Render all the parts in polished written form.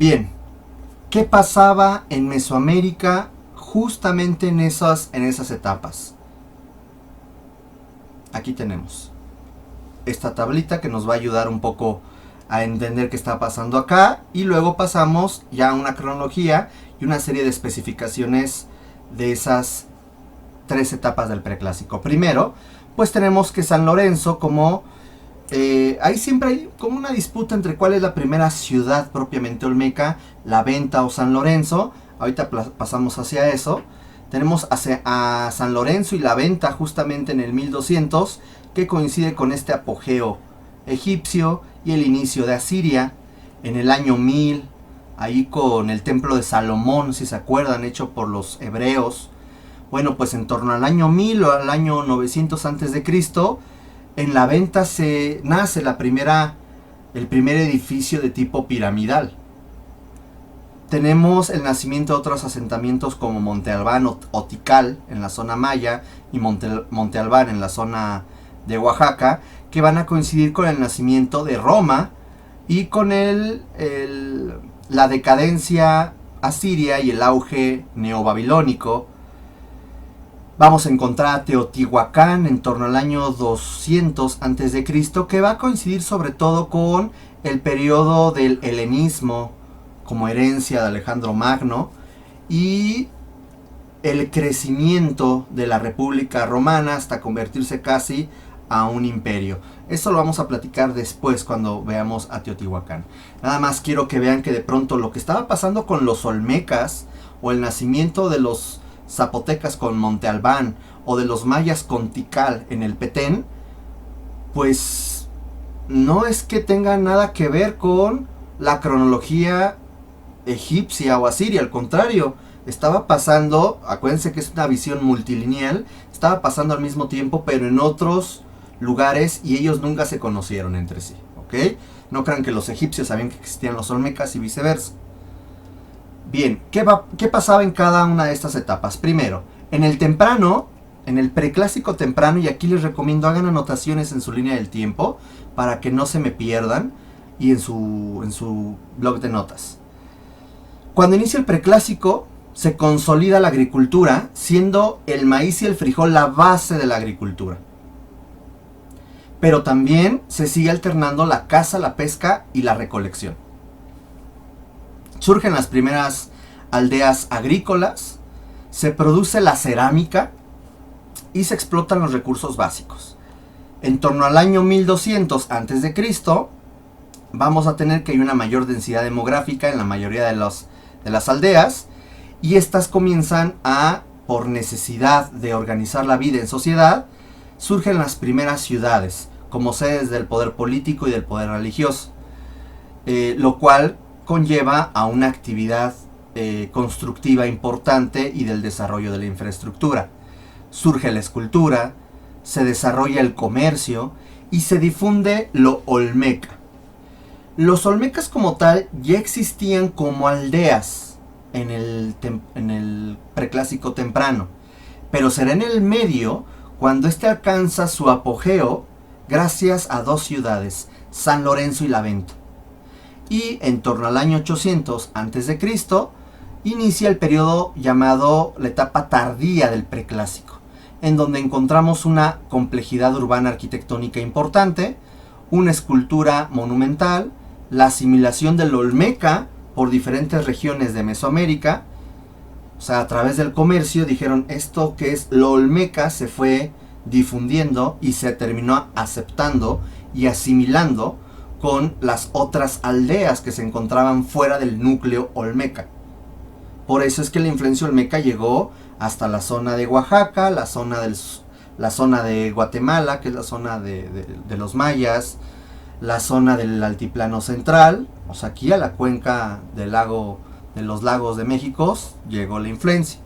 Bien, ¿qué pasaba en Mesoamérica justamente en esas etapas? Aquí tenemos esta tablita que nos va a ayudar un poco a entender qué está pasando acá, y luego pasamos ya a una cronología y una serie de especificaciones de esas tres etapas del preclásico. Primero, pues tenemos que San Lorenzo como... ahí siempre hay como una disputa entre cuál es la primera ciudad propiamente olmeca, La Venta o San Lorenzo. Ahorita pasamos hacia eso. Tenemos a San Lorenzo y La Venta justamente en el 1200, que coincide con este apogeo egipcio y el inicio de Asiria en el año 1000, ahí con el templo de Salomón, si se acuerdan, hecho por los hebreos. Bueno, pues en torno al año 1000 o al año 900 antes de Cristo, en La Venta se nace el primer edificio de tipo piramidal. Tenemos el nacimiento de otros asentamientos como Monte Albán o Tikal en la zona maya y Monte Albán en la zona de Oaxaca, que van a coincidir con el nacimiento de Roma y con la decadencia asiria y el auge neobabilónico. Vamos a encontrar a Teotihuacán en torno al año 200 a.C., que va a coincidir sobre todo con el periodo del helenismo como herencia de Alejandro Magno y el crecimiento de la República Romana hasta convertirse casi a un imperio. Esto lo vamos a platicar después cuando veamos a Teotihuacán. Nada más quiero que vean que de pronto lo que estaba pasando con los olmecas o el nacimiento de los zapotecas con Monte Albán o de los mayas con Tikal en el Petén, pues no es que tenga nada que ver con la cronología egipcia o asiria, al contrario, estaba pasando, acuérdense que es una visión multilineal, estaba pasando al mismo tiempo pero en otros lugares y ellos nunca se conocieron entre sí, ¿ok? No crean que los egipcios sabían que existían los olmecas y viceversa. Bien, ¿qué pasaba en cada una de estas etapas? Primero, en el preclásico temprano, y aquí les recomiendo hagan anotaciones en su línea del tiempo para que no se me pierdan, y en su blog de notas. Cuando inicia el preclásico, se consolida la agricultura, siendo el maíz y el frijol la base de la agricultura. Pero también se sigue alternando la caza, la pesca y la recolección. Surgen las primeras aldeas agrícolas, se produce la cerámica y se explotan los recursos básicos. En torno al año 1200 a.C., vamos a tener que hay una mayor densidad demográfica en la mayoría de las aldeas, y estas comienzan por necesidad de organizar la vida en sociedad, surgen las primeras ciudades como sedes del poder político y del poder religioso, lo cual conlleva a una actividad constructiva importante y del desarrollo de la infraestructura. Surge la escultura, se desarrolla el comercio y se difunde lo olmeca. Los olmecas como tal ya existían como aldeas en el preclásico temprano, pero será en el medio cuando este alcanza su apogeo gracias a dos ciudades, San Lorenzo y La Venta. Y en torno al año 800 a.C. inicia el periodo llamado la etapa tardía del preclásico, en donde encontramos una complejidad urbana arquitectónica importante, una escultura monumental, la asimilación del olmeca por diferentes regiones de Mesoamérica. O sea, a través del comercio dijeron esto que es lo olmeca se fue difundiendo y se terminó aceptando y asimilando con las otras aldeas que se encontraban fuera del núcleo olmeca. Por eso es que la influencia olmeca llegó hasta la zona de Oaxaca, la zona de Guatemala, que es la zona de los mayas, la zona del altiplano central, o sea, aquí a la cuenca de los lagos de México llegó la influencia.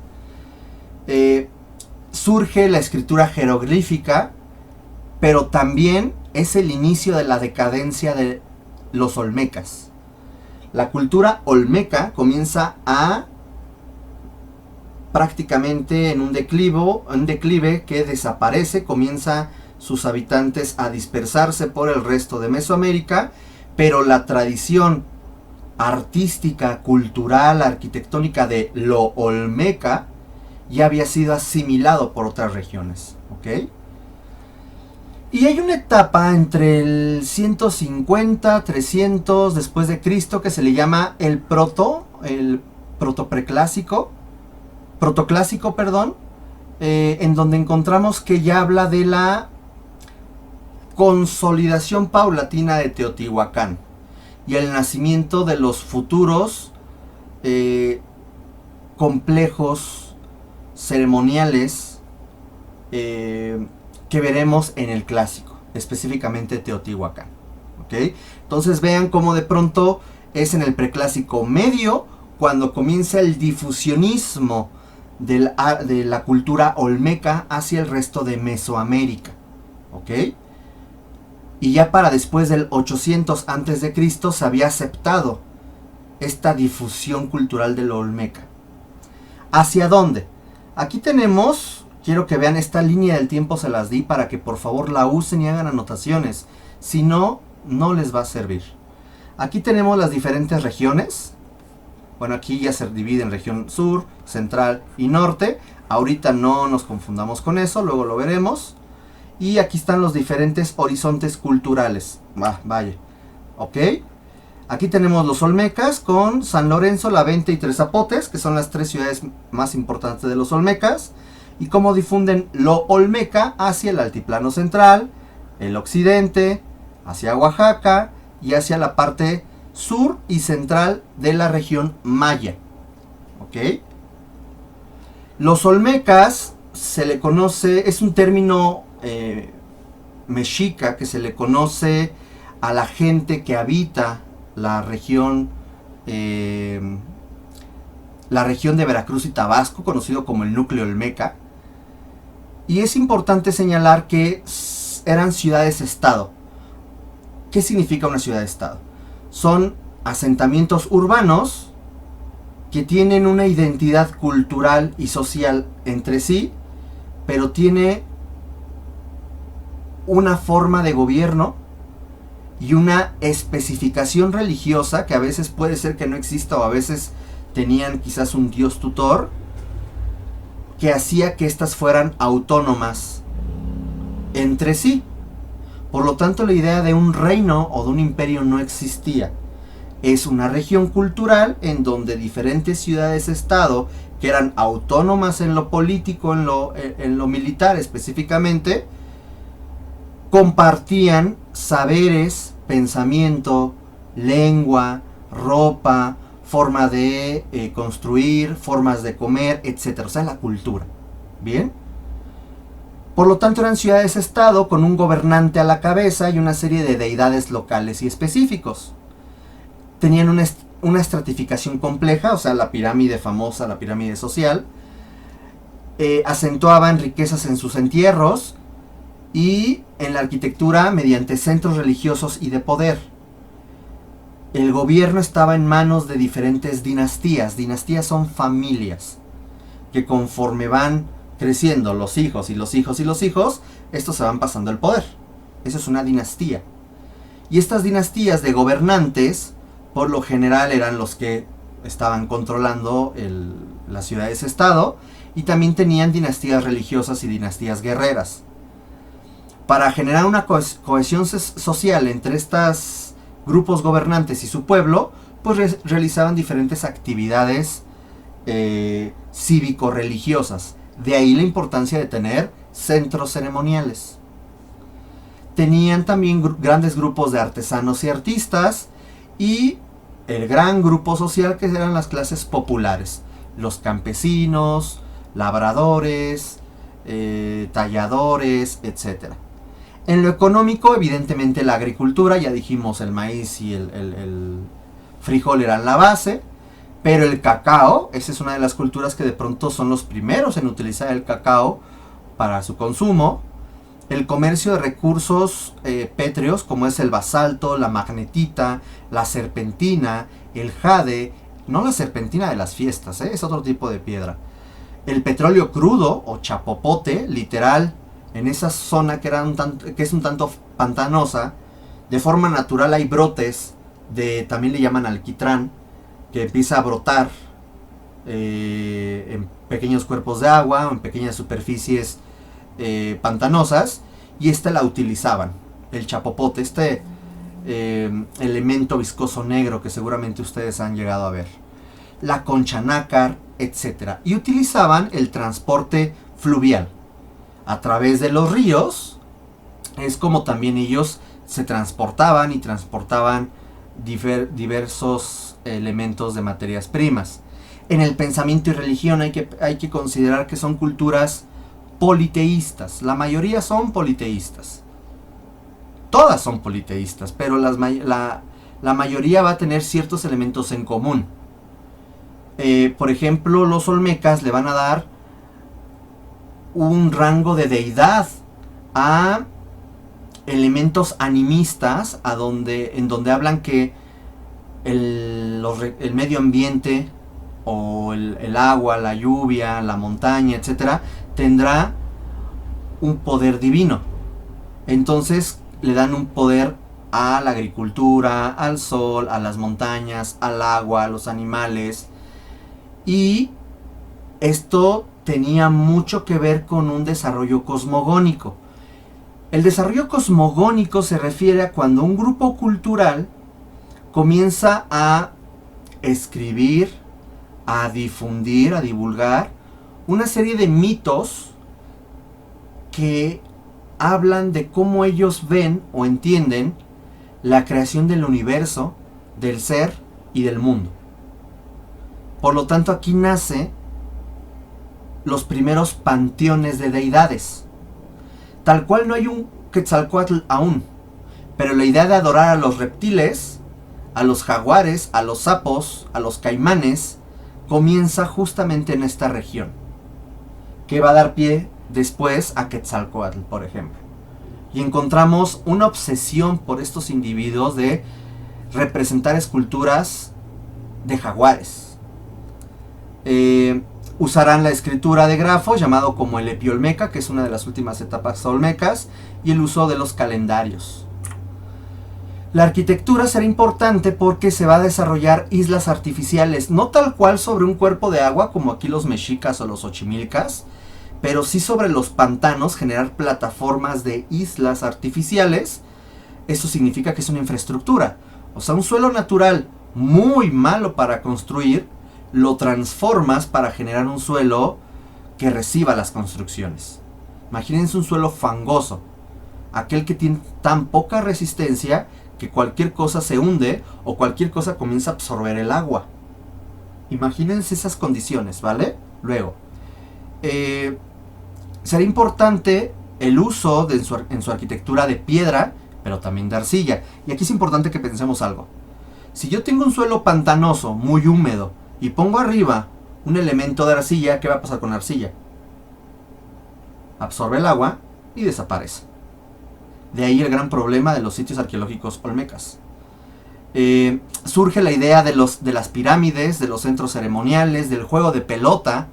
Surge la escritura jeroglífica, pero también es el inicio de la decadencia de los olmecas. La cultura olmeca comienza prácticamente en un declive que desaparece, comienza sus habitantes a dispersarse por el resto de Mesoamérica, pero la tradición artística, cultural, arquitectónica de lo olmeca ya había sido asimilado por otras regiones, ¿ok? Y hay una etapa entre el 150, 300 después de Cristo que se le llama el protoclásico, en donde encontramos que ya habla de la consolidación paulatina de Teotihuacán y el nacimiento de los futuros complejos ceremoniales que veremos en el clásico, específicamente Teotihuacán, ¿ok? Entonces vean cómo de pronto es en el preclásico medio cuando comienza el difusionismo de la cultura olmeca hacia el resto de Mesoamérica, ¿ok? Y ya para después del 800 a.C. se había aceptado esta difusión cultural de lo olmeca. ¿Hacia dónde? Aquí tenemos, quiero que vean esta línea del tiempo, se las di para que por favor la usen y hagan anotaciones. Si no, no les va a servir. Aquí tenemos las diferentes regiones. Bueno, aquí ya se divide en región sur, central y norte. Ahorita no nos confundamos con eso, luego lo veremos. Y aquí están los diferentes horizontes culturales. Vaya. ¿Ok? Aquí tenemos los olmecas con San Lorenzo, La Venta y Tres Zapotes, que son las tres ciudades más importantes de los olmecas. Y cómo difunden lo olmeca hacia el altiplano central, el occidente, hacia Oaxaca y hacia la parte sur y central de la región maya. ¿Ok? Los olmecas se le conoce, es un término mexica que se le conoce a la gente que habita la región de Veracruz y Tabasco, conocido como el núcleo olmeca. Y es importante señalar que eran ciudades-estado. ¿Qué significa una ciudad-estado? Son asentamientos urbanos que tienen una identidad cultural y social entre sí, pero tiene una forma de gobierno y una especificación religiosa que a veces puede ser que no exista o a veces tenían quizás un dios tutor que hacía que éstas fueran autónomas entre sí. Por lo tanto, la idea de un reino o de un imperio no existía. Es una región cultural en donde diferentes ciudades-estado que eran autónomas en lo político, en lo militar específicamente, compartían saberes, pensamiento, lengua, ropa, forma de construir, formas de comer, etc. O sea, la cultura. ¿Bien? Por lo tanto, eran ciudades-estado con un gobernante a la cabeza y una serie de deidades locales y específicos. Tenían una estratificación compleja, o sea, la pirámide famosa, la pirámide social. Acentuaban riquezas en sus entierros y en la arquitectura mediante centros religiosos y de poder. El gobierno estaba en manos de diferentes dinastías. Dinastías son familias que conforme van creciendo los hijos y los hijos y los hijos, estos se van pasando el poder. Eso es una dinastía. Y estas dinastías de gobernantes, por lo general eran los que estaban controlando las ciudades-estado, y también tenían dinastías religiosas y dinastías guerreras. Para generar una cohesión social entre estos grupos gobernantes y su pueblo, pues realizaban diferentes actividades cívico-religiosas. De ahí la importancia de tener centros ceremoniales. Tenían también grandes grupos de artesanos y artistas, y el gran grupo social que eran las clases populares, los campesinos, labradores, talladores, etc. En lo económico, evidentemente la agricultura, ya dijimos, el maíz y el frijol eran la base, pero el cacao, esa es una de las culturas que de pronto son los primeros en utilizar el cacao para su consumo. El comercio de recursos pétreos, como es el basalto, la magnetita, la serpentina, el jade, no la serpentina de las fiestas, es otro tipo de piedra. El petróleo crudo o chapopote, literal, en esa zona que es un tanto pantanosa, de forma natural hay brotes también le llaman alquitrán, que empieza a brotar en pequeños cuerpos de agua o en pequeñas superficies pantanosas, y la utilizaban, el chapopote, elemento viscoso negro que seguramente ustedes han llegado a ver, la concha nácar, etc. Y utilizaban el transporte fluvial a través de los ríos. Es como también ellos se transportaban y transportaban diversos elementos de materias primas. En el pensamiento y religión hay que considerar que son culturas politeístas. La mayoría son politeístas. Todas son politeístas, pero la mayoría va a tener ciertos elementos en común. Por ejemplo, los olmecas le van a dar un rango de deidad a elementos animistas, en donde hablan que el medio ambiente o el agua, la lluvia, la montaña, etcétera, tendrá un poder divino. Entonces le dan un poder a la agricultura, al sol, a las montañas, al agua, a los animales. Y esto tenía mucho que ver con un desarrollo cosmogónico. El desarrollo cosmogónico se refiere a cuando un grupo cultural comienza a escribir, a difundir, a divulgar una serie de mitos que hablan de cómo ellos ven o entienden la creación del universo, del ser y del mundo. Por lo tanto, aquí nace los primeros panteones de deidades. Tal cual no hay un Quetzalcóatl aún, pero la idea de adorar a los reptiles, a los jaguares, a los sapos, a los caimanes, comienza justamente en esta región, que va a dar pie después a Quetzalcóatl, por ejemplo. Y encontramos una obsesión por estos individuos de representar esculturas de jaguares. Usarán la escritura de grafos, llamado como el epiolmeca, que es una de las últimas etapas olmecas, y el uso de los calendarios. La arquitectura será importante porque se va a desarrollar islas artificiales, no tal cual sobre un cuerpo de agua como aquí los mexicas o los ochimilcas, pero sí sobre los pantanos, generar plataformas de islas artificiales. Eso significa que es una infraestructura, o sea, un suelo natural muy malo para construir, lo transformas para generar un suelo que reciba las construcciones. Imagínense un suelo fangoso, aquel que tiene tan poca resistencia que cualquier cosa se hunde o cualquier cosa comienza a absorber el agua. Imagínense esas condiciones, ¿vale? Luego, será importante el uso en su arquitectura de piedra, pero también de arcilla. Y aquí es importante que pensemos algo. Si yo tengo un suelo pantanoso, muy húmedo, y pongo arriba un elemento de arcilla, ¿qué va a pasar con la arcilla? Absorbe el agua y desaparece. De ahí el gran problema de los sitios arqueológicos olmecas. Surge la idea de las pirámides, de los centros ceremoniales, del juego de pelota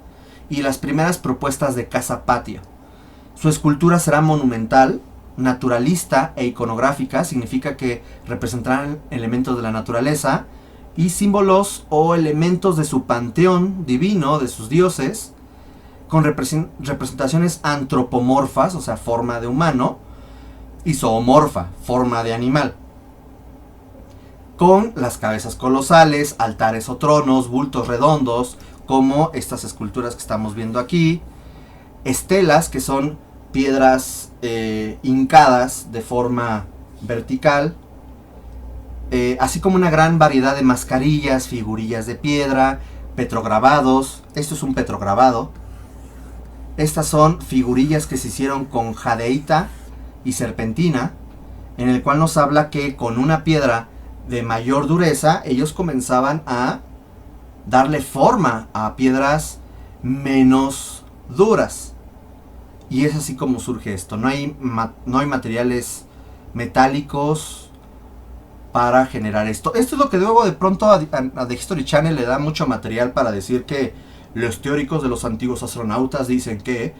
y las primeras propuestas de casa-patio. Su escultura será monumental, naturalista e iconográfica, significa que representarán elementos de la naturaleza y símbolos o elementos de su panteón divino, de sus dioses, con representaciones antropomorfas, o sea, forma de humano, y zoomorfa, forma de animal, con las cabezas colosales, altares o tronos, bultos redondos, como estas esculturas que estamos viendo aquí, estelas, que son piedras hincadas de forma vertical, así como una gran variedad de mascarillas, figurillas de piedra, petrograbados. Esto es un petrograbado. Estas son figurillas que se hicieron con jadeita y serpentina, en el cual nos habla que con una piedra de mayor dureza ellos comenzaban a darle forma a piedras menos duras. Y es así como surge esto. No hay materiales metálicos para generar esto. Esto es lo que luego de pronto a The History Channel le da mucho material para decir que los teóricos de los antiguos astronautas dicen que,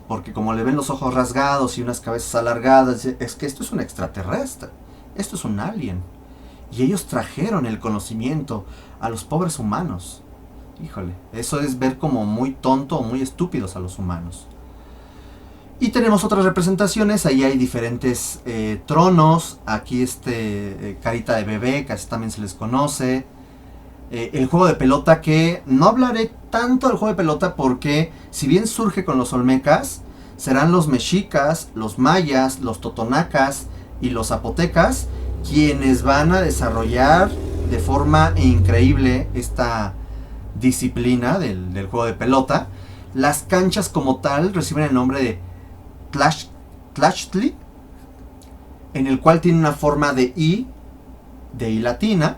porque como le ven los ojos rasgados y unas cabezas alargadas, es que esto es un extraterrestre, esto es un alien. Y ellos trajeron el conocimiento a los pobres humanos. Híjole, eso es ver como muy tonto o muy estúpidos a los humanos. Y tenemos otras representaciones, ahí hay diferentes tronos, aquí carita de bebé, que así también se les conoce. El juego de pelota, que no hablaré tanto del juego de pelota porque si bien surge con los olmecas, serán los mexicas, los mayas, los totonacas y los zapotecas quienes van a desarrollar de forma increíble esta disciplina del juego de pelota. Las canchas como tal reciben el nombre de Tlachtli, en el cual tiene una forma de I latina.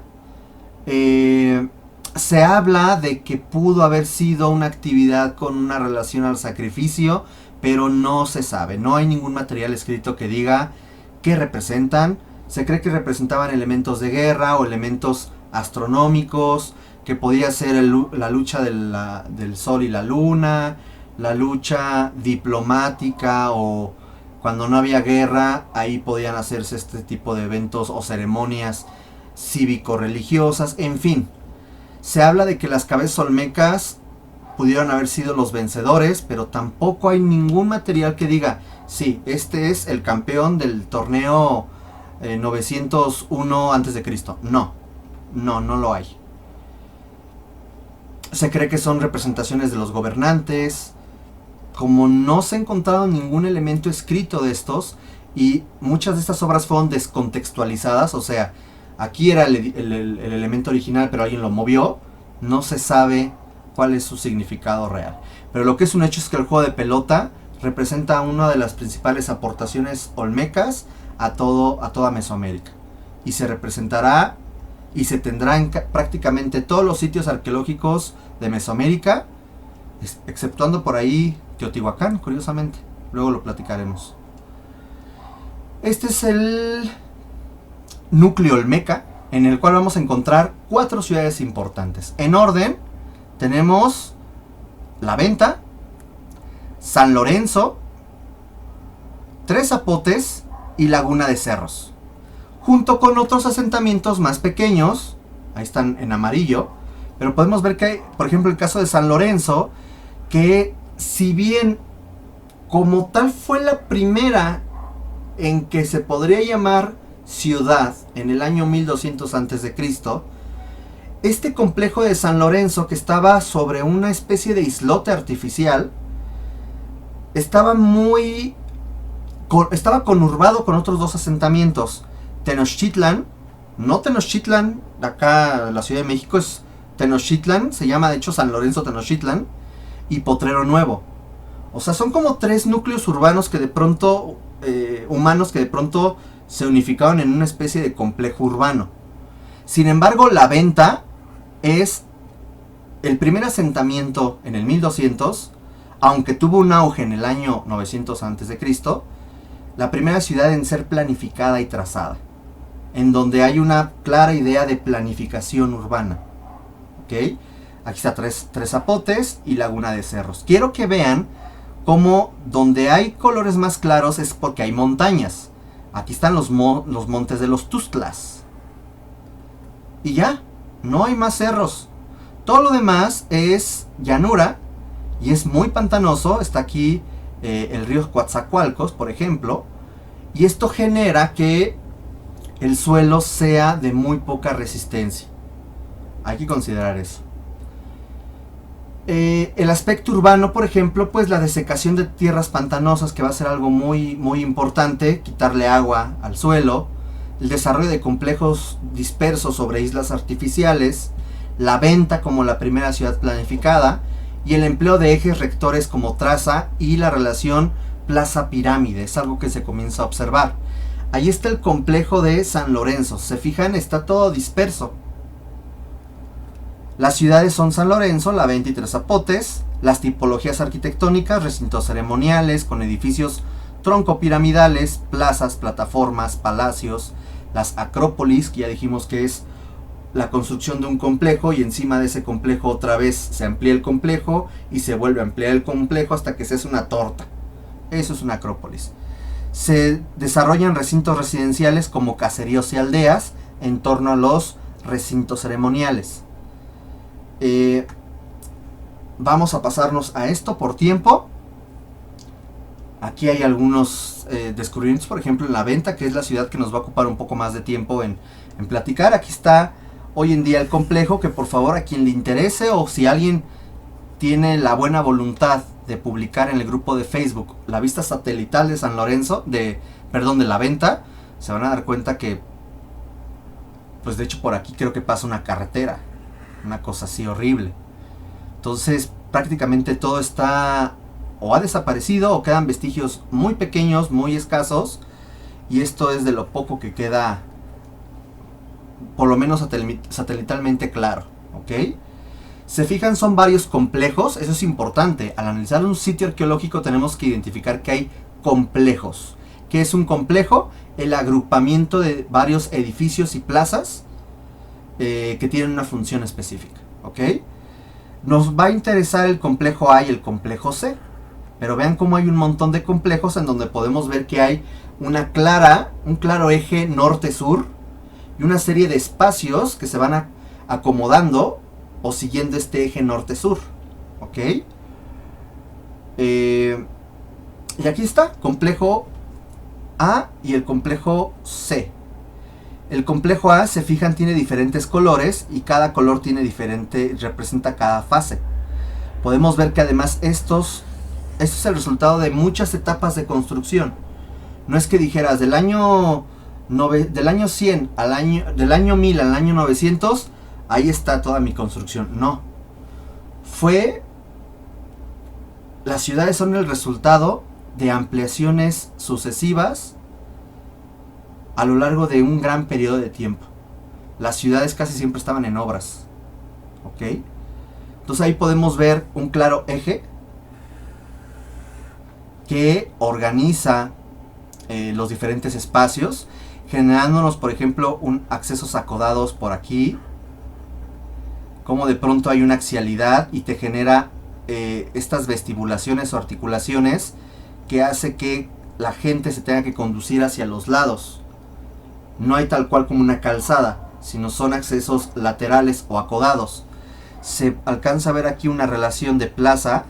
Se habla de que pudo haber sido una actividad con una relación al sacrificio, pero no se sabe, no hay ningún material escrito que diga qué representan. Se cree que representaban elementos de guerra o elementos astronómicos, que podía ser la lucha del sol y la luna, la lucha diplomática, o cuando no había guerra, ahí podían hacerse este tipo de eventos o ceremonias cívico-religiosas, en fin. Se habla de que las cabezas olmecas pudieron haber sido los vencedores, pero tampoco hay ningún material que diga, sí, este es el campeón del torneo 901 a.C. No lo hay. Se cree que son representaciones de los gobernantes. Como no se ha encontrado ningún elemento escrito de estos, y muchas de estas obras fueron descontextualizadas, o sea, aquí era el elemento original, pero alguien lo movió, no se sabe cuál es su significado real. Pero lo que es un hecho es que el juego de pelota representa una de las principales aportaciones olmecas a toda Mesoamérica. Y se representará y se tendrá en prácticamente todos los sitios arqueológicos de Mesoamérica, exceptuando por ahí Teotihuacán, curiosamente. Luego lo platicaremos. Este es el núcleo olmeca, en el cual vamos a encontrar 4 ciudades importantes. En orden, tenemos La Venta, San Lorenzo, Tres Zapotes y Laguna de Cerros, junto con otros asentamientos más pequeños. Ahí están en amarillo, pero podemos ver que hay, por ejemplo, el caso de San Lorenzo, que si bien como tal fue la primera en que se podría llamar ciudad en el año 1200 a.C., este complejo de San Lorenzo, que estaba sobre una especie de islote artificial, estaba conurbado con otros 2 asentamientos. Tenochtitlan, no Tenochtitlan, acá la Ciudad de México es Tenochtitlan, se llama de hecho San Lorenzo Tenochtitlan, y Potrero Nuevo. O sea, son como 3 núcleos urbanos que de pronto, humanos que de pronto se unificaron en una especie de complejo urbano. Sin embargo, La Venta es el primer asentamiento en el 1200, aunque tuvo un auge en el año 900 a.C., la primera ciudad en ser planificada y trazada, en donde hay una clara idea de planificación urbana. ¿Ok? Aquí está Tres Zapotes y Laguna de Cerros. Quiero que vean cómo donde hay colores más claros es porque hay montañas. Aquí están los montes de los Tuxtlas. Y ya, no hay más cerros. Todo lo demás es llanura y es muy pantanoso. Está aquí el río Coatzacoalcos, por ejemplo. Y esto genera que el suelo sea de muy poca resistencia. Hay que considerar eso. El aspecto urbano, por ejemplo, pues la desecación de tierras pantanosas, que va a ser algo muy, muy importante, quitarle agua al suelo, el desarrollo de complejos dispersos sobre islas artificiales, La Venta como la primera ciudad planificada, y el empleo de ejes rectores como traza y la relación plaza-pirámide, es algo que se comienza a observar. Ahí está el complejo de San Lorenzo, se fijan, está todo disperso. Las ciudades son San Lorenzo, La Venta y Tres Zapotes. Las tipologías arquitectónicas, recintos ceremoniales con edificios troncopiramidales, plazas, plataformas, palacios, las acrópolis, que ya dijimos que es la construcción de un complejo y encima de ese complejo otra vez se amplía el complejo y se vuelve a ampliar el complejo hasta que se hace una torta. Eso es una acrópolis. Se desarrollan recintos residenciales como caseríos y aldeas en torno a los recintos ceremoniales. Vamos a pasarnos a esto por tiempo. Aquí hay algunos descubrimientos, por ejemplo en La Venta, que es la ciudad que nos va a ocupar un poco más de tiempo en platicar. Aquí está hoy en día el complejo, que por favor a quien le interese, o si alguien tiene la buena voluntad de publicar en el grupo de Facebook la vista satelital de San Lorenzo, de La Venta, se van a dar cuenta que, pues de hecho por aquí creo que pasa una carretera, una cosa así horrible. Entonces prácticamente todo está o ha desaparecido o quedan vestigios muy pequeños, muy escasos, y esto es de lo poco que queda, por lo menos satelitalmente claro, ¿ok? Se fijan, son varios complejos, eso es importante. Al analizar un sitio arqueológico tenemos que identificar que hay complejos. ¿Qué es un complejo? El agrupamiento de varios edificios y plazas que tienen una función específica, ¿ok? Nos va a interesar el complejo A y el complejo C, pero vean cómo hay un montón de complejos en donde podemos ver que hay un claro eje norte-sur y una serie de espacios que se van acomodando o siguiendo este eje norte-sur, ¿ok? Y aquí está, complejo A y el complejo C. El complejo A, se fijan, tiene diferentes colores y cada color representa cada fase. Podemos ver que además esto es el resultado de muchas etapas de construcción. No es que dijeras del año 100 del año 1000 al año 900, ahí está toda mi construcción. No. Las ciudades son el resultado de ampliaciones sucesivas a lo largo de un gran periodo de tiempo. Las ciudades casi siempre estaban en obras, ¿ok? Entonces ahí podemos ver un claro eje que organiza los diferentes espacios, generándonos, por ejemplo, accesos acodados por aquí, como de pronto hay una axialidad y te genera estas vestibulaciones o articulaciones que hace que la gente se tenga que conducir hacia los lados. No hay tal cual como una calzada, sino son accesos laterales o acodados. Se alcanza a ver aquí una relación de plaza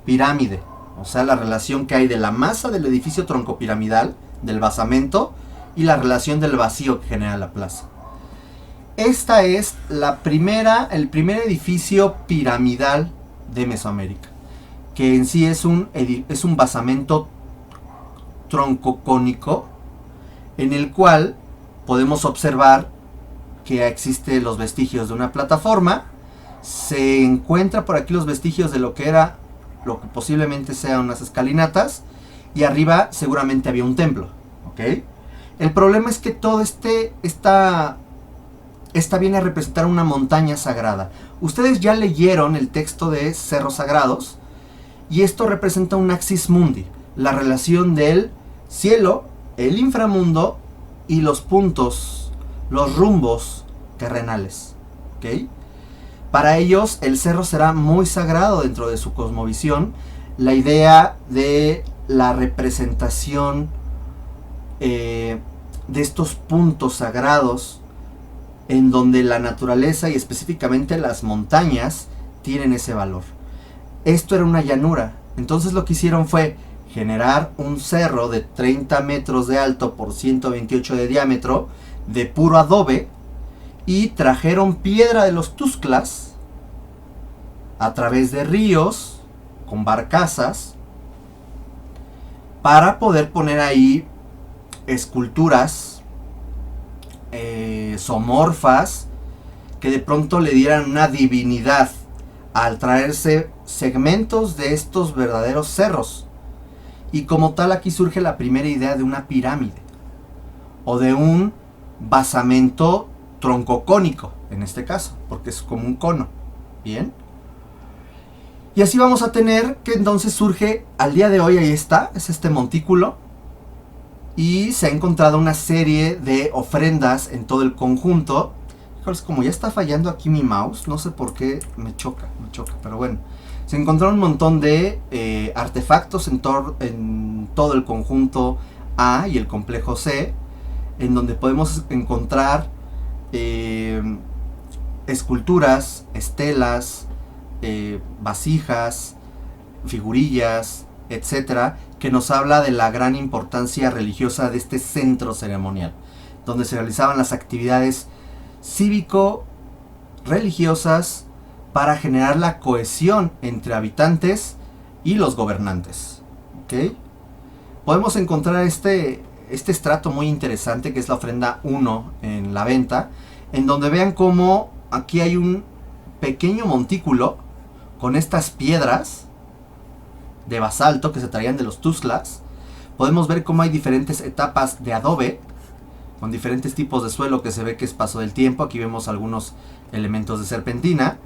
pirámide, o sea, la relación que hay de la masa del edificio troncopiramidal, del basamento, y la relación del vacío que genera la plaza. Esta es el primer edificio piramidal de Mesoamérica, que en sí es un basamento troncocónico, en el cual podemos observar que existen los vestigios de una plataforma. Se encuentra por aquí los vestigios de lo que posiblemente sean unas escalinatas, y arriba seguramente había un templo, ¿ok? El problema es que todo esta viene a representar una montaña sagrada. Ustedes ya leyeron el texto de Cerros Sagrados, y esto representa un axis mundi, la relación del cielo, el inframundo y los puntos, los rumbos terrenales, ¿ok? Para ellos el cerro será muy sagrado dentro de su cosmovisión. La idea de la representación de estos puntos sagrados en donde la naturaleza y específicamente las montañas tienen ese valor. Esto era una llanura, entonces lo que hicieron fue generar un cerro de 30 metros de alto por 128 de diámetro de puro adobe, y trajeron piedra de los Tuxtlas a través de ríos con barcazas para poder poner ahí esculturas zoomorfas que de pronto le dieran una divinidad al traerse segmentos de estos verdaderos cerros. Y como tal aquí surge la primera idea de una pirámide o de un basamento troncocónico, en este caso, porque es como un cono. Bien. Y así vamos a tener que entonces surge, al día de hoy, ahí está, es este montículo, y se ha encontrado una serie de ofrendas en todo el conjunto. Como ya está fallando aquí mi mouse, no sé por qué me choca, pero bueno. Se encontraron un montón de artefactos en todo el conjunto A y el complejo C, en donde podemos encontrar esculturas, estelas, vasijas, figurillas, etcétera, que nos habla de la gran importancia religiosa de este centro ceremonial, donde se realizaban las actividades cívico-religiosas para generar la cohesión entre habitantes y los gobernantes. ¿Okay? Podemos encontrar este estrato muy interesante, que es la ofrenda 1 en la venta, en donde vean cómo aquí hay un pequeño montículo con estas piedras de basalto que se traían de los Tuzlas. Podemos ver cómo hay diferentes etapas de adobe con diferentes tipos de suelo, que se ve que es paso del tiempo. Aquí vemos algunos elementos de serpentina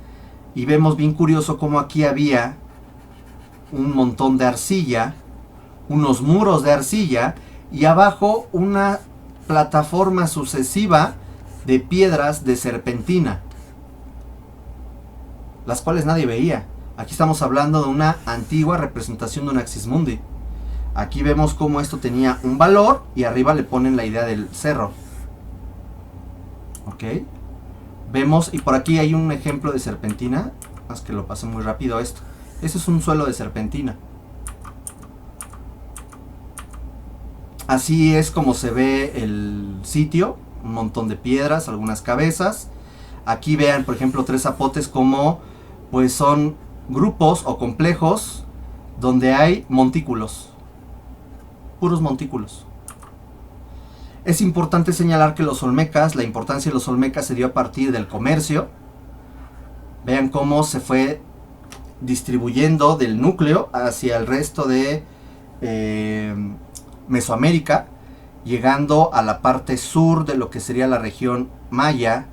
y vemos bien curioso cómo aquí había un montón de arcilla, unos muros de arcilla y abajo una plataforma sucesiva de piedras de serpentina, las cuales nadie veía. Aquí estamos hablando de una antigua representación de un Axis Mundi. Aquí vemos cómo esto tenía un valor y arriba le ponen la idea del cerro. Ok. Vemos, y por aquí hay un ejemplo de serpentina. Más que lo pasé muy rápido esto. Ese es un suelo de serpentina. Así es como se ve el sitio. Un montón de piedras, algunas cabezas. Aquí vean, por ejemplo, tres zapotes como pues son grupos o complejos donde hay montículos. Puros montículos. Es importante señalar que los olmecas, la importancia de los olmecas se dio a partir del comercio. Vean cómo se fue distribuyendo del núcleo hacia el resto de Mesoamérica, llegando a la parte sur de lo que sería la región maya,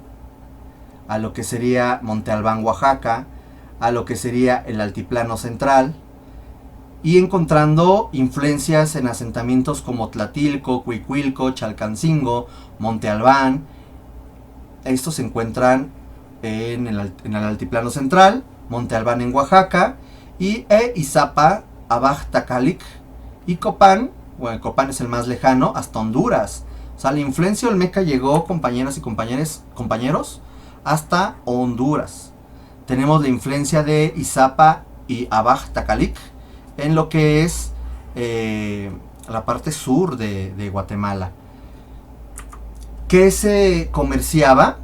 a lo que sería Monte Albán, Oaxaca, a lo que sería el altiplano central, y encontrando influencias en asentamientos como Tlatilco, Cuicuilco, Chalcancingo, Monte Albán. Estos se encuentran en el altiplano central, Monte Albán en Oaxaca, y Izapa, Abaj Tacalic y Copán. Bueno, Copán es el más lejano, hasta Honduras. O sea, la influencia olmeca llegó, compañeras y compañeros, hasta Honduras. Tenemos la influencia de Izapa y Abaj Tacalic en lo que es la parte sur de Guatemala. ¿Qué se comerciaba?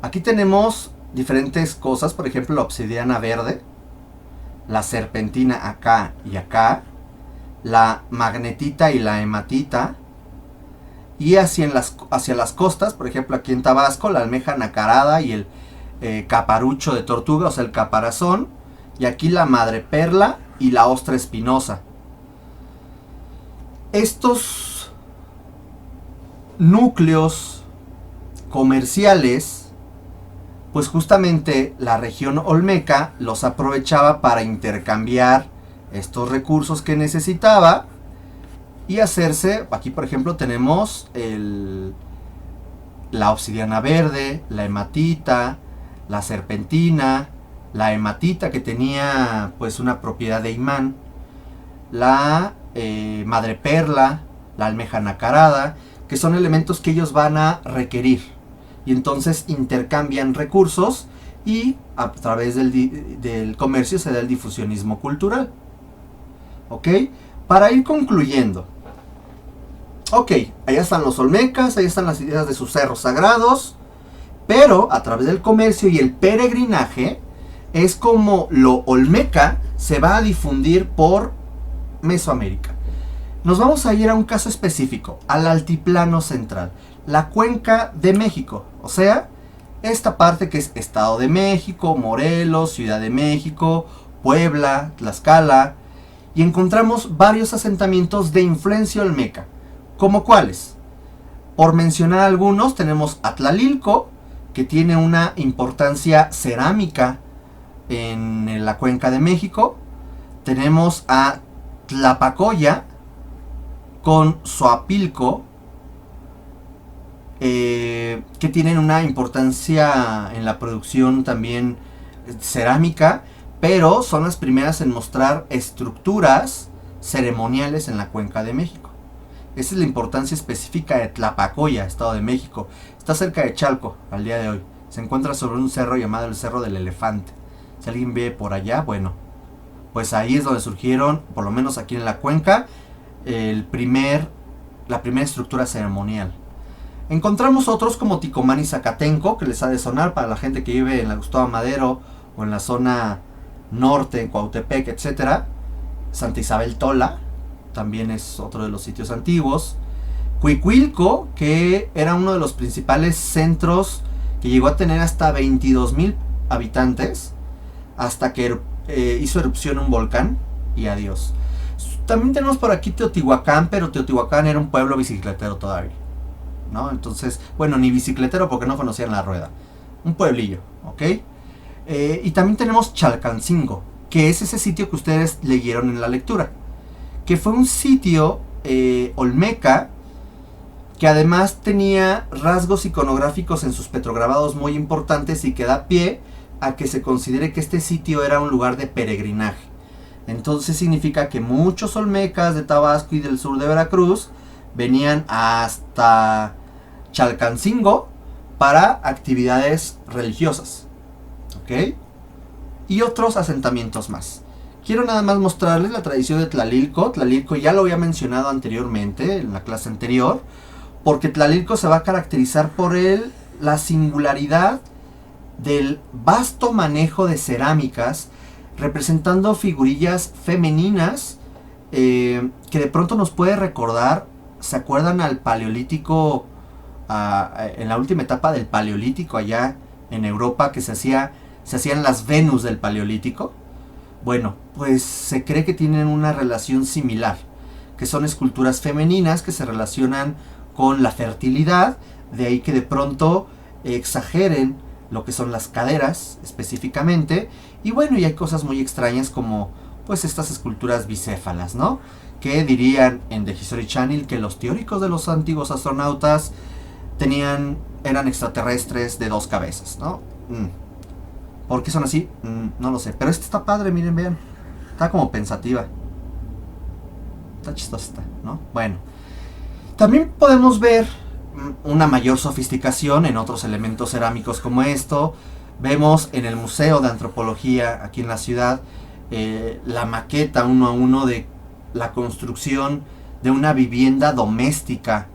Aquí tenemos diferentes cosas, por ejemplo la obsidiana verde, la serpentina acá y acá, la magnetita y la hematita, y hacia las costas, por ejemplo aquí en Tabasco, la almeja nacarada y el caparucho de tortuga, o sea el caparazón, y aquí la madreperla y la ostra espinosa. Estos núcleos comerciales, pues justamente la región olmeca los aprovechaba para intercambiar estos recursos que necesitaba y hacerse. Aquí por ejemplo tenemos la obsidiana verde, la hematita, la serpentina, la hematita que tenía pues una propiedad de imán, la madreperla, la almeja nacarada, que son elementos que ellos van a requerir, y entonces intercambian recursos y a través del comercio se da el difusionismo cultural. ¿Ok? Para ir concluyendo. Ok, allá están los olmecas, ahí están las ideas de sus cerros sagrados, pero a través del comercio y el peregrinaje es como lo olmeca se va a difundir por Mesoamérica. Nos vamos a ir a un caso específico, al altiplano central, la cuenca de México, o sea, esta parte que es Estado de México, Morelos, Ciudad de México, Puebla, Tlaxcala, y encontramos varios asentamientos de influencia olmeca. ¿Como cuáles? Por mencionar algunos, tenemos Atlalilco, que tiene una importancia cerámica en la cuenca de México. Tenemos a Tlapacoya con Zoapilco, que tienen una importancia en la producción también cerámica, pero son las primeras en mostrar estructuras ceremoniales en la cuenca de México. Esa es la importancia específica de Tlapacoya, Estado de México. Está cerca de Chalco al día de hoy. Se encuentra sobre un cerro llamado el Cerro del Elefante. Si alguien ve por allá, bueno, pues ahí es donde surgieron, por lo menos aquí en la cuenca, la primera estructura ceremonial. Encontramos otros como Ticomán y Zacatenco, que les ha de sonar para la gente que vive en la Gustavo Madero o en la zona norte, en Cuautepec, etc. Santa Isabel Tola también es otro de los sitios antiguos. Cuicuilco, que era uno de los principales centros que llegó a tener hasta 22,000 habitantes, hasta que hizo erupción un volcán y adiós. También tenemos por aquí Teotihuacán, pero Teotihuacán era un pueblo bicicletero todavía, ¿no? Entonces, bueno, ni bicicletero porque no conocían la rueda. Un pueblillo, ¿ok? Y también tenemos Chalcancingo, que es ese sitio que ustedes leyeron en la lectura, que fue un sitio olmeca, que además tenía rasgos iconográficos en sus petrograbados muy importantes y que da pie a que se considere que este sitio era un lugar de peregrinaje. Entonces significa que muchos olmecas de Tabasco y del sur de Veracruz venían hasta Chalcancingo para actividades religiosas, ¿ok? Y otros asentamientos más. Quiero nada más mostrarles la tradición de Tlalilco. Tlalilco ya lo había mencionado anteriormente en la clase anterior, porque Tlalilco se va a caracterizar por la singularidad del vasto manejo de cerámicas representando figurillas femeninas que de pronto nos puede recordar, ¿se acuerdan al paleolítico, en la última etapa del paleolítico allá en Europa, que se hacían las Venus del paleolítico? Bueno, pues se cree que tienen una relación similar, que son esculturas femeninas que se relacionan con la fertilidad, de ahí que de pronto exageren lo que son las caderas específicamente, y bueno, y hay cosas muy extrañas como pues estas esculturas bicéfalas, ¿no? Que dirían en The History Channel que los teóricos de los antiguos astronautas eran extraterrestres de 2 cabezas, ¿no? ¿Por qué son así? No lo sé, pero esta está padre, miren, vean, está como pensativa, está chistosa, ¿no? Bueno, también podemos ver una mayor sofisticación en otros elementos cerámicos como esto. Vemos en el Museo de Antropología aquí en la ciudad la maqueta 1 a 1 de la construcción de una vivienda doméstica,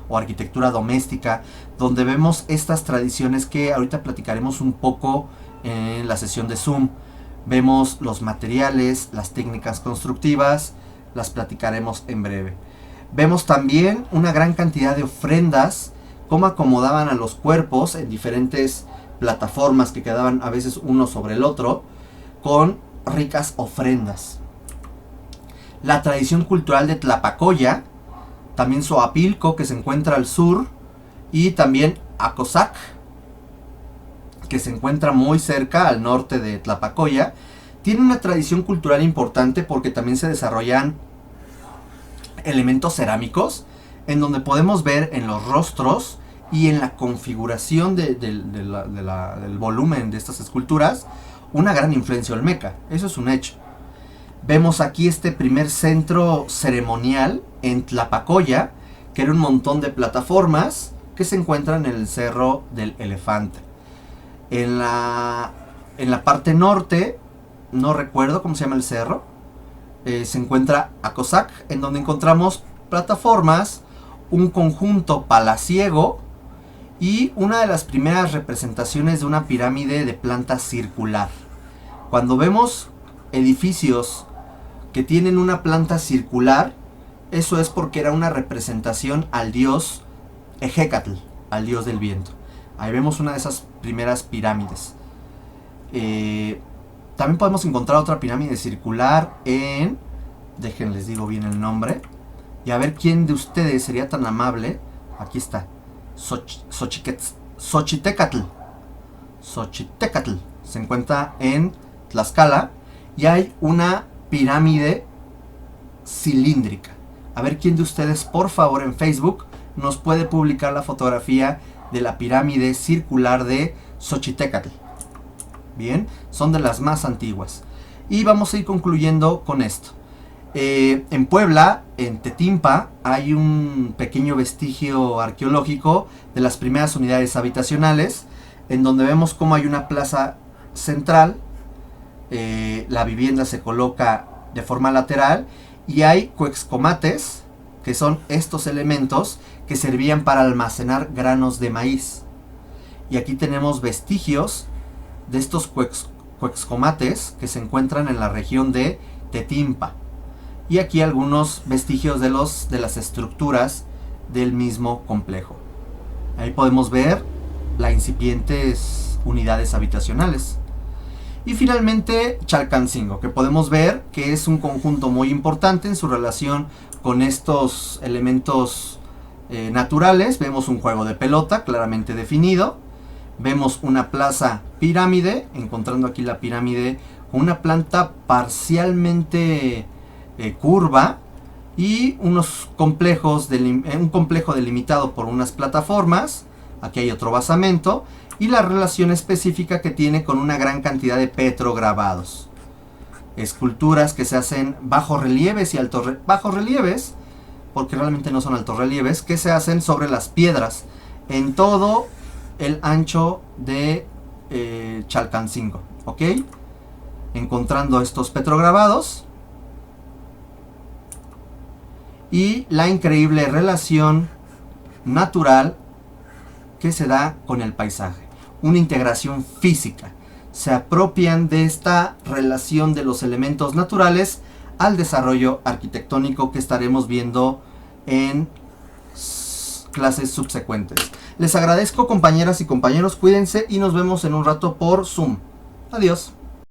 o arquitectura doméstica, donde vemos estas tradiciones que ahorita platicaremos un poco en la sesión de Zoom. Vemos los materiales, las técnicas constructivas, las platicaremos en breve. Vemos también una gran cantidad de ofrendas, cómo acomodaban a los cuerpos en diferentes plataformas que quedaban a veces uno sobre el otro, con ricas ofrendas. La tradición cultural de Tlapacoya, también Zoapilco, que se encuentra al sur, y también Acosac, que se encuentra muy cerca al norte de Tlapacoya, tiene una tradición cultural importante porque también se desarrollan elementos cerámicos en donde podemos ver en los rostros y en la configuración del volumen de estas esculturas una gran influencia olmeca. Eso es un hecho. Vemos aquí este primer centro ceremonial en Tlapacoya, que era un montón de plataformas que se encuentran en el Cerro del Elefante. En la parte norte, no recuerdo cómo se llama el cerro, se encuentra Acosac, en donde encontramos plataformas, un conjunto palaciego y una de las primeras representaciones de una pirámide de planta circular. Cuando vemos edificios que tienen una planta circular, eso es porque era una representación al dios Ejecatl, al dios del viento. Ahí vemos una de esas primeras pirámides. También podemos encontrar otra pirámide circular en... déjenles digo bien el nombre. Y a ver quién de ustedes sería tan amable. Aquí está. Xochitecatl. Xochitecatl. Se encuentra en Tlaxcala. Y hay una pirámide cilíndrica. A ver quién de ustedes, por favor, en Facebook nos puede publicar la fotografía de la pirámide circular de Xochitecatl. Bien, son de las más antiguas. Y vamos a ir concluyendo con esto. En Puebla, en Tetimpa, hay un pequeño vestigio arqueológico de las primeras unidades habitacionales, en donde vemos cómo hay una plaza central, la vivienda se coloca de forma lateral y hay cuexcomates, que son estos elementos que servían para almacenar granos de maíz. Y aquí tenemos vestigios de estos cuexcomates que se encuentran en la región de Tetimpa. Y aquí algunos vestigios de las estructuras del mismo complejo. Ahí podemos ver las incipientes unidades habitacionales. Y finalmente Chalcancingo, que podemos ver que es un conjunto muy importante en su relación con estos elementos naturales. Vemos un juego de pelota claramente definido. Vemos una plaza pirámide, encontrando aquí la pirámide con una planta parcialmente curva y unos complejos, un complejo delimitado por unas plataformas. Aquí hay otro basamento y la relación específica que tiene con una gran cantidad de petrograbados, esculturas que se hacen bajo relieves y bajos relieves, porque realmente no son altos relieves, que se hacen sobre las piedras en todo el ancho de Chalcancingo, ¿ok? Encontrando estos petrograbados y la increíble relación natural que se da con el paisaje, una integración física. Se apropian de esta relación de los elementos naturales al desarrollo arquitectónico que estaremos viendo en clases subsecuentes. Les agradezco, compañeras y compañeros, cuídense y nos vemos en un rato por Zoom. Adiós.